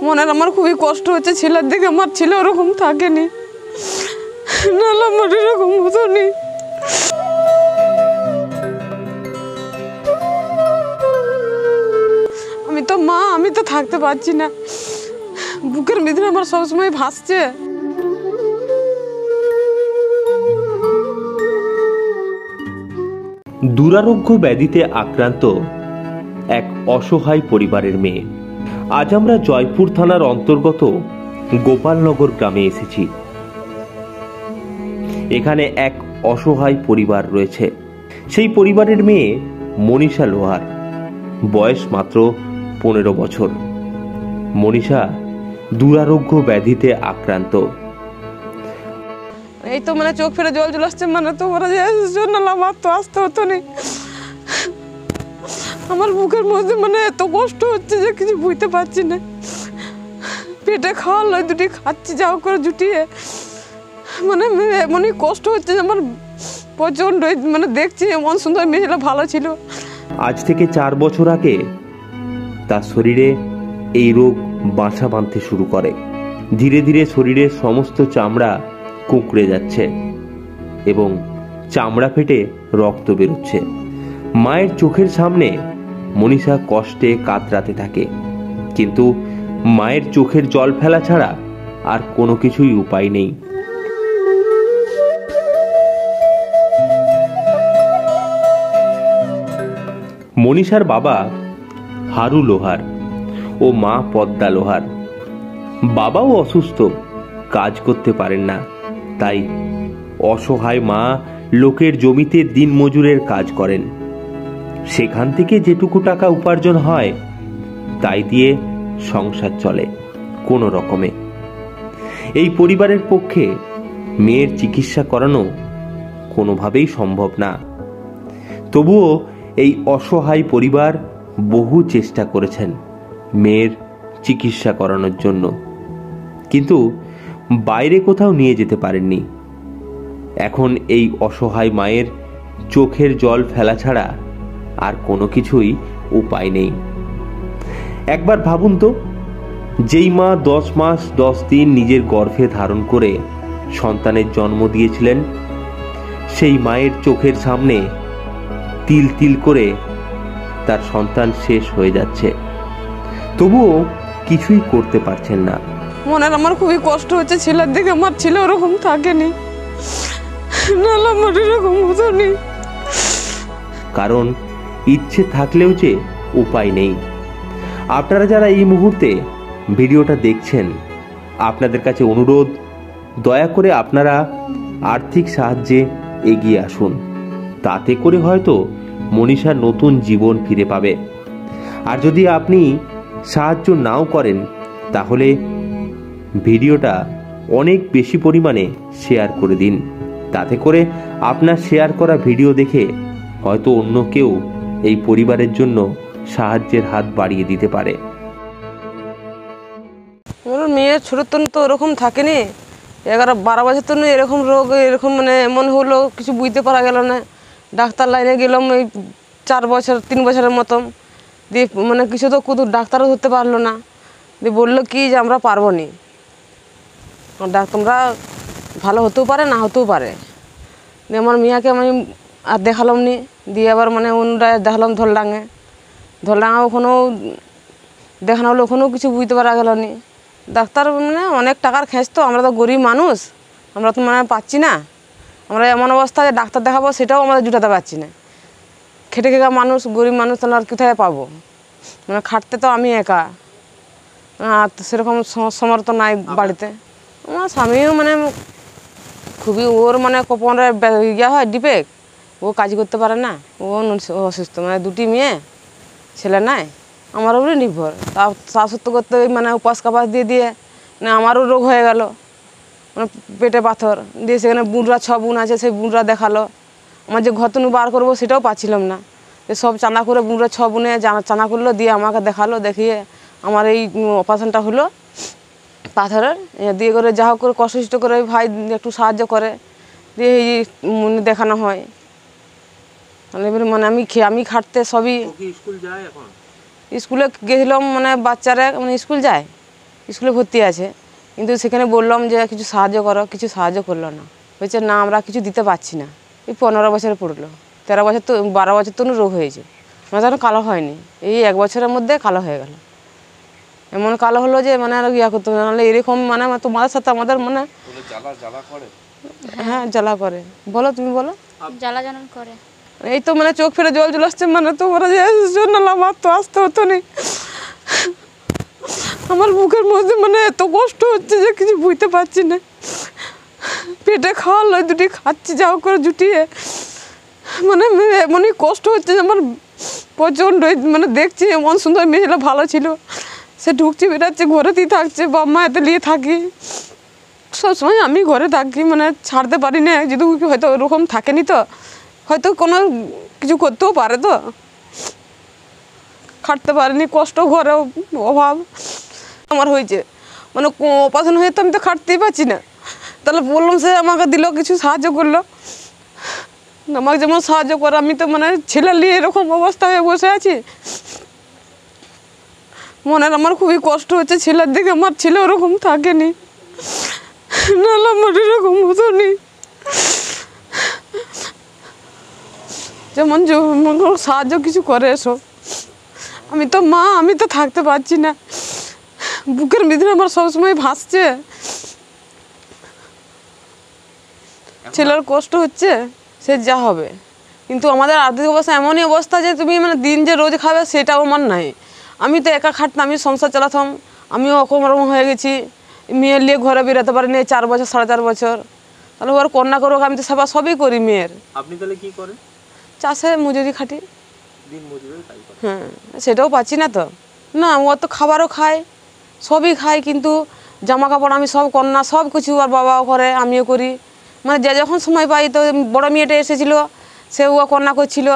মনের আমার খুবই কষ্ট হচ্ছে। ছেলের দিকে আমার ছেলে ওরকম থাকেনি, নাহলে আমার এরকম হতো নি। আমি তো মা, আমি তো থাকতে পারছি না, বুকের ভিতরে আমার সবসময় ভাসছে। দুরারোগ্য ব্যাধিতে আক্রান্ত এক অসহায় পরিবারের মেয়ে। আজ আমরা জয়পুর থানার অন্তর্গত গোপালনগর গ্রামে এসেছি। এখানে এক অসহায় পরিবার রয়েছে। সেই পরিবারের মেয়ে মনীষা লোহার, বয়স মাত্র 15 বছর। মনীষা দুরারোগ্য ব্যাধিতে আক্রান্ত। এই তো মানে চোখ ফেলে জল চলে আসছে, মানে তোমরা জন্য আমার তো আসতে হতো না। আমার বুকের মধ্যে মানে এত কষ্ট হচ্ছে যে কিছু বুঝতে পারছি না। পেটে খাওয়ার লয় দুটি খাচ্ছি যাও করে জুটিয়ে, মানে এমনই কষ্ট হচ্ছে যে আমার প্রচন্ড। মানে দেখছি এমন সুন্দর মেয়েরা ভালো ছিল। আজ থেকে 4 বছর আগে তার শরীরে এই রোগ বাসা বাঁধতে শুরু করে। ধীরে ধীরে শরীরের সমস্ত চামড়া কুঁকড়ে যাচ্ছে এবং চামড়া ফেটে রক্ত বেরোচ্ছে। মায়ের চোখের সামনে মনীষা কষ্টে কাতরাতে থাকে, কিন্তু মায়ের চোখের জল ফেলা ছাড়া আর কোনো কিছুই উপায় নেই। মনীষার বাবা হারু লোহার ও মা পদ্মা লোহার। বাবাও অসুস্থ, কাজ করতে পারেন না, তাই অসহায় মা লোকের জমিতে দিনমজুরের কাজ করেন। সেখান থেকে যেটুকু টাকা উপার্জন হয় তাই দিয়ে সংসার চলে কোনো রকমে। এই পরিবারের পক্ষে মেয়ের চিকিৎসা করানো কোনোভাবেই সম্ভব না। তবুও এই অসহায় পরিবার বহু চেষ্টা করেছেন মেয়ের চিকিৎসা করানোর জন্য, কিন্তু বাইরে কোথাও নিয়ে যেতে পারেননি। এখন এই অসহায় মায়ের চোখের জল ফেলা ছাড়া আর কোনো কিছুই উপায় নেই। একবার ভাবুন তো, যেই মা 10 মাস 10 দিন নিজের গর্ভে ধারণ করে সন্তানের জন্ম দিয়েছিলেন, সেই মায়ের চোখের সামনে তিল তিল করে তার সন্তান শেষ হয়ে যাচ্ছে, তবুও কিছুই করতে পারছেন না। মনের আমার খুবই কষ্ট হচ্ছে। ছেলের দিকে আমার ছেলে ওরকম থাকেনি, নাহলে আমার এরকম হতো নি। কারণ ইচ্ছে থাকলেও যে উপায় নেই। আপনারা যারা এই মুহূর্তে ভিডিওটা দেখছেন, আপনাদের কাছে অনুরোধ, দয়া করে আপনারা আর্থিক সাহায্যে এগিয়ে আসুন। তাতে করে হয়তো মনীষা নতুন জীবন ফিরে পাবে। আর যদি আপনি সাহায্য নাও করেন, তাহলে ভিডিওটা অনেক বেশি পরিমাণে শেয়ার করে দিন। তাতে করে আপনার শেয়ার করা ভিডিও দেখে হয়তো অন্য কেউ এই পরিবারের জন্য সাহায্যের হাত বাড়িয়ে দিতে পারে। মেয়ের ছোট তো ওরকম থাকেনি, 11-12 বছর তো এরকম রোগ, এরকম মানে এমন হলো কিছু বুঝতে পারা গেল না। ডাক্তার লাইনে গেলাম এই 4 বছর 3 বছরের মতন, দিয়ে মানে কিছু তো কুদু ডাক্তারও ধরতে পারলো না। দিয়ে বললো কি যে আমরা পারবো নি, তোমরা ভালো হতেও পারে না হতেও পারে। দিয়ে আমার মেয়াকে আমি আর দেখালাম নি। দিয়ে আবার মানে অন্যরায় দেখালাম ধলডাঙে, ওখানেও দেখানো হলো, ওখানেও কিছু বুঝতে পারা গেল নি। ডাক্তার মানে অনেক টাকার খেঁচ, তো আমরা তো গরিব মানুষ, আমরা তো মানে পাচ্ছি না। আমরা এমন অবস্থা যে ডাক্তার দেখাবো সেটাও আমাদের জুটাতে পারছি না। খেটে খেয়ে মানুষ, গরিব মানুষ, তাহলে আর কোথায় পাবো? মানে খাটতে তো আমি একা, সেরকম সমর্থ নাই বাড়িতে। আমার স্বামীও মানে খুবই, ওর মানে কপনের ইয়া হয় ডিপেক, ও কাজ করতে পারে না, ও অসুস্থ। মানে 2টি মেয়ে, ছেলে নাই, আমার উপরে নির্ভর। তা শ্বাসত্ব করতে মানে উপাস কাপাস দিয়ে দিয়ে মানে আমারও রোগ হয়ে গেল, মানে পেটে পাথর। দিয়ে সেখানে বুনরা 6 বোন আছে, সেই বুনরা দেখালো। আমার যে ঘর তনু বার করবো সেটাও পাচ্ছিলাম না। সব চাঁদা করে বুনরা 6 বোনে চাঁদা করলো, দিয়ে আমাকে দেখালো। দেখিয়ে আমার এই অপারেশনটা হলো পাথরের। দিয়ে করে যা হোক করে কষ্ট করে ভাই একটু সাহায্য করে, দিয়ে এই দেখানো হয়। মানে আমি খাটতে সবই। স্কুলে গেছিলাম, মানে বাচ্চারা মানে স্কুল যায়, স্কুলে ভর্তি আছে, কিন্তু সেখানে বললাম যে কিছু সাহায্য করো, কিছু সাহায্য করলো না। বলছে না আমরা কিছু দিতে পারছি না। এই 15 বছরে পড়লো, 13 বছর তো 12 বছর তো রোগ হয়েছে, আমার যেন কালো হয়নি, এই 1 বছরের মধ্যে কালো হয়ে গেল। এমন কালো হলো যে মানে আর ইয়া করতে হবে, নাহলে এরকম মানে তোমাদের সাথে আমাদের মানে হ্যাঁ জ্বালা করে। বলো তুমি বলো। জ্বালা জ্বালা করে। এই তো মানে চোখ ফেলে জল চলে আসছে, মানে তোমরা যে জন্য আমার তো আসতে হতো না। আমার বুকের মধ্যে মানে এত কষ্ট হচ্ছে যে কিছু বুঝতে পারছি না। পেটে খাওয়ার লয় দুটি খাচ্ছি যাও করে জুটিয়ে, মানে এমনই কষ্ট হচ্ছে যে আমার প্রচণ্ড। মানে দেখছি এমন সুন্দর মেয়েরা ভালো ছিল, সে ঢুকছে বেরাচ্ছে, ঘরেতেই থাকছে, বাবা মা এতে নিয়ে থাকি, সবসময় আমি ঘরে থাকি, মানে ছাড়তে পারি না। যদি হয়তো ওরকম থাকেনি তো হয়তো কোনো কিছু করতেও পারে, তো খাটতে পারেনি, কষ্ট ঘরে অভাব আমার হয়েছে, মানে অপারেশন হয়ে তো আমি তো খাটতেই পারছি না। তাহলে বললাম সে আমাকে দিল, কিছু সাহায্য করলো, আমাকে যেমন সাহায্য করে, আমি তো মানে ছেলে নিয়ে এরকম অবস্থা হয়ে বসে আছি। মনের আমার খুবই কষ্ট হচ্ছে, ছেলের দিকে আমার ছেলে ওরকম থাকেনি, নাহলে আমার এরকম হতো নি। যেমন সাহায্য কিছু করে এসো, আমি তো মা, আমি তো থাকতে পারছি না, বুকের ভিতরে আমার সবসময় ভাসছে, ছেলের কষ্ট হচ্ছে, সে যা হবে। কিন্তু আমাদের আর্থিক অবস্থা এমনই অবস্থা যে তুমি মানে দিন যে রোজ খাবে সেটাও আমার নাই। আমি তো একা খাটতাম, আমি সংসার চালাতাম, আমিও অকম হয়ে গেছি, মেয়ের নিয়ে ঘরে বেরোতে পারিনি 4 বছর 4.5 বছর। তাহলে ওর কন্যা করুক, আমি তো সেবা সবই করি মেয়ের। আপনি তাহলে কি করেন? চাষে মজুরি খাটি, দিন মজুরের কাজ করেন? হ্যাঁ, সেটাও পাচ্ছি না তো। না ও তো খাবারও খায়, সবই খায়, কিন্তু জামা কাপড় আমি সব কন্যা সব কিছু আর বাবাও করে, আমিও করি। মানে যে যখন সময় পাই, তো বড় মেয়েটা এসেছিলো, সে ও কন্যা করছিল,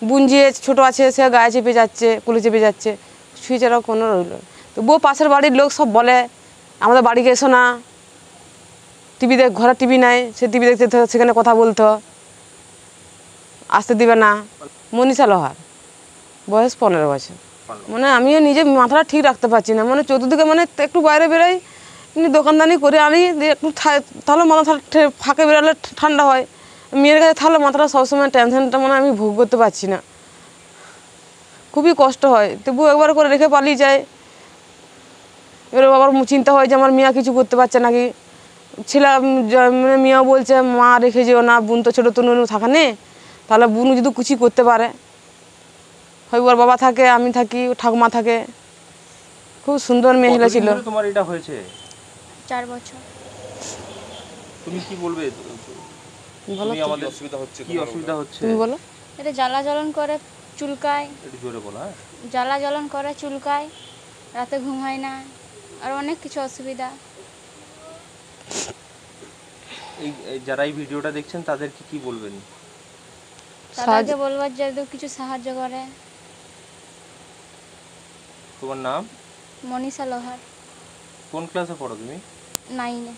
বোন যে ছোটো আছে সে গায়ে চেপে যাচ্ছে, কুলে চেপে যাচ্ছে, ছুঁয়ে ছাড়াও কোনো রইল। তো বউ পাশের বাড়ির লোক সব বলে আমাদের বাড়িকে এসো না, টিভি দেখ, ঘরে টিভি নাই, সে টিভি দেখতে সেখানে কথা বলতো, আসতে দিবে না। মনীষা লোহার, বয়স 15 বছর। মানে আমিও নিজে মাথাটা ঠিক রাখতে পারছি না, মানে চতুর্দিকে মানে একটু বাইরে বেরোই, এমনি দোকানদানি করে আনি, একটু তাহলে মাথা ফাঁকে বেরোলে ঠান্ডা হয়। মেয়ের কাছে থাকলে মাথাটা সবসময় টেনশনটা মানে আমি ভোগ করতে পারছি না, খুবই কষ্ট হয়। তবু একবার করে রেখে পালিয়ে যায়, এবার আবার চিন্তা হয় যে আমার মেয়ে কিছু করতে পারছে নাকি। ছেলে মানে মেয়েও বলছে মা রেখে যেও না, বোন তো ছোটো তো নুনু থাকে নে, তাহলে বোন যদি কিছু করতে পারে। হয় ওর বাবা থাকে, আমি থাকি, ঠাকুমা থাকে, খুব সুন্দর মেয়ে ছিল। তোমার এটা হয়েছে 4 বছর। তুমি কি বলবে? বলো তুমি আমাদের অসুবিধা হচ্ছে, কি অসুবিধা হচ্ছে তুমি বলো। এটা জ্বালা জ্বলন করে, চুলকায়, একটু জোরে বলো। হ্যাঁ, জ্বালা জ্বলন করে, চুলকায়, রাতে ঘুম হয় না, আর অনেক কিছু অসুবিধা। এই যারা এই ভিডিওটা দেখছেন তাদেরকে কি বলবেন? তাদেরকে বলবার যদি কিছু সাহায্য করে। তোমার নাম? মনীষা লোহার। কোন ক্লাসে পড়ো তুমি? 9-এ।